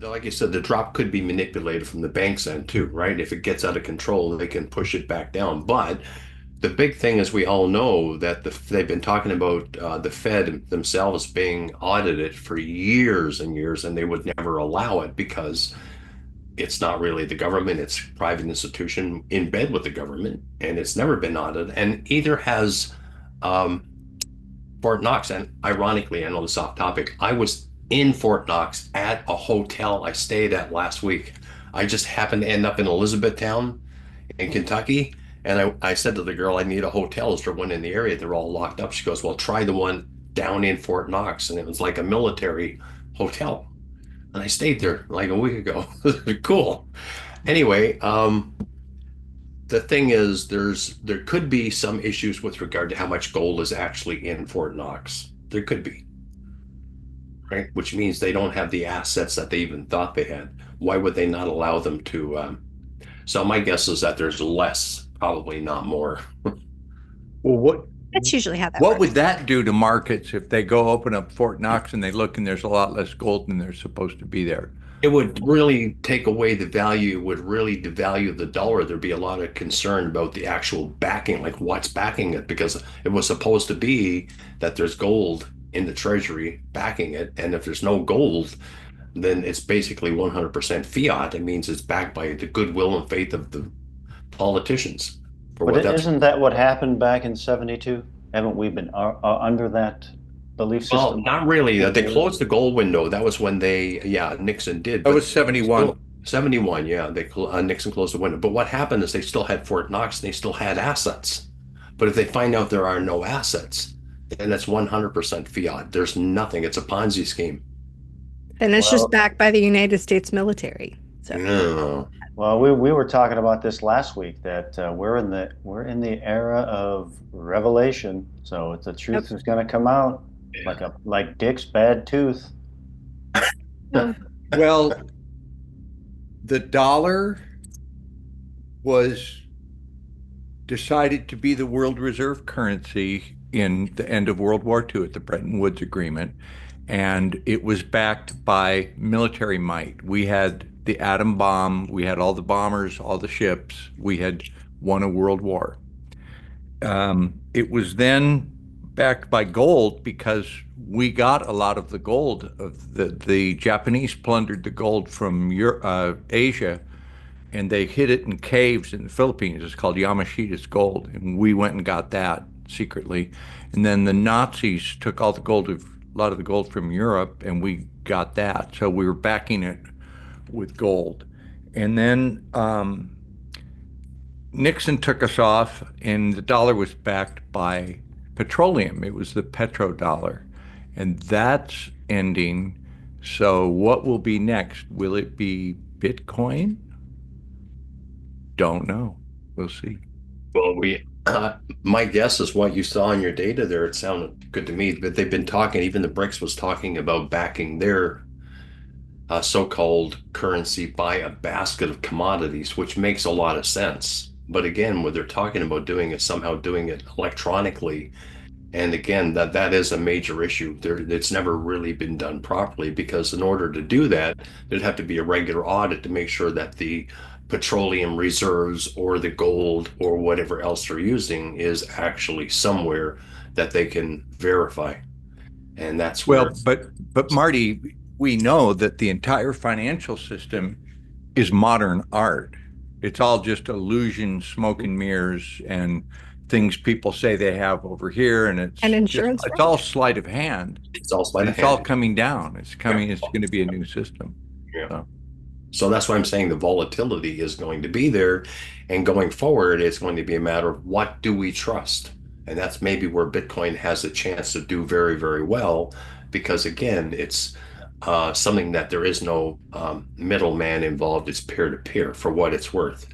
like you said, the drop could be manipulated from the bank's end too, right? If it gets out of control, they can push it back down. But the big thing is we all know that they've been talking about the Fed themselves being audited for years and years, and they would never allow it because it's not really the government, it's a private institution in bed with the government, and it's never been audited. And either has um, Fort Knox, and ironically, I know this off topic, I was in Fort Knox at a hotel I stayed at last week. I just happened to end up in Elizabethtown in Kentucky. And I said to the girl, I need a hotel. Is there one in the area? They're all locked up. She goes, well, try the one down in Fort Knox. And it was like a military hotel. And I stayed there like a week ago. Cool. Anyway, the thing is, there could be some issues with regard to how much gold is actually in Fort Knox. There could be, right? Which means they don't have the assets that they even thought they had. Why would they not allow them to? So my guess is that there's less, probably not more. Well, That's usually how that what works. would that do to markets if they go open up Fort Knox and they look and there's a lot less gold than there's supposed to be there? It would really take away the value, it would really devalue the dollar. There'd be a lot of concern about the actual backing, like what's backing it, because it was supposed to be that there's gold in the treasury backing it. And if there's no gold, then it's basically 100% fiat. It means it's backed by the goodwill and faith of the politicians for But what that's. isn't that what happened back in '72? Haven't we been under that belief Well, system? not really. They closed the gold window. That was when yeah, Nixon did. That But was 71. still, 71, yeah, Nixon closed the window. But what happened is they still had Fort Knox and they still had assets. But if they find out there are no assets, then it's 100% fiat. There's nothing. It's a Ponzi scheme. And it's Well, just backed by the United States military. So No. well, we were talking about this last week that we're in the era of revelation. So the truth is going to come out like Dick's bad tooth. well, Well, the dollar was decided to be the world reserve currency in the end of World War II at the Bretton Woods Agreement, and it was backed by military might. We had the atom bomb, we had all the bombers, all the ships, we had won a world war. It was then backed by gold because we got a lot of the gold of the Japanese plundered the gold from Asia, and they hid it in caves in the Philippines. It's called Yamashita's gold, and we went and got that secretly. And then the Nazis took all the gold, a lot of the gold from Europe, and we got that. So we were backing it with gold. And then Nixon took us off, and the dollar was backed by petroleum. It was the petrodollar, and that's ending. So what will be next? Will it be Bitcoin? Don't know. We'll see. Well, my guess is what you saw in your data there. It sounded good to me, but they've been talking, even the BRICS was talking about backing their so-called currency by a basket of commodities, which makes a lot of sense. But again, what they're talking about doing is somehow doing it electronically. And again, that is a major issue. It's never really been done properly because in order to do that, there'd have to be a regular audit to make sure that the petroleum reserves or the gold or whatever else they're using is actually somewhere that they can verify. And that's where but Marty, we know that the entire financial system is modern art. It's all just illusion, smoke and mirrors, and things people say they have over here, and it's insurance it's all sleight of hand. it's all sleight of It's all hand. coming down. It's coming. Yeah. It's going to be a new system. Yeah. So. So that's why I'm saying the volatility is going to be there. And going forward, it's going to be a matter of what do we trust? And that's maybe where Bitcoin has a chance to do very, very well, because again, it's something that there is no middleman involved. It's peer to peer for what it's worth,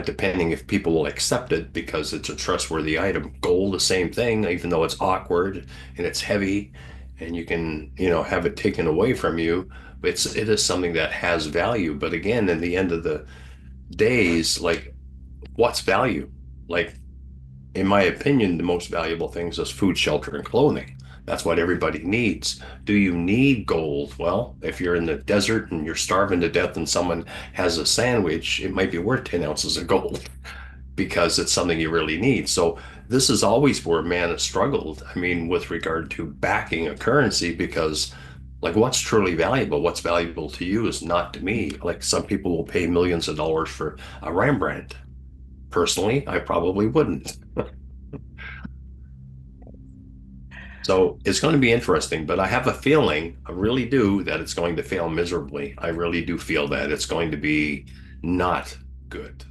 depending if people will accept it because it's a trustworthy item. Gold, the same thing, even though it's awkward and it's heavy and you can, have it taken away from you. It is something that has value. But again, in the end of the days, like what's value? Like, in my opinion, the most valuable things is food, shelter, and clothing. That's what everybody needs. Do you need gold? Well, if you're in the desert and you're starving to death and someone has a sandwich, it might be worth 10 ounces of gold because it's something you really need. So this is always where man has struggled. I mean, with regard to backing a currency, because like what's truly valuable, what's valuable to you is not to me. Like some people will pay millions of dollars for a Rembrandt. Personally, I probably wouldn't. So it's going to be interesting, but I have a feeling, I really do, that it's going to fail miserably. I really do feel that it's going to be not good.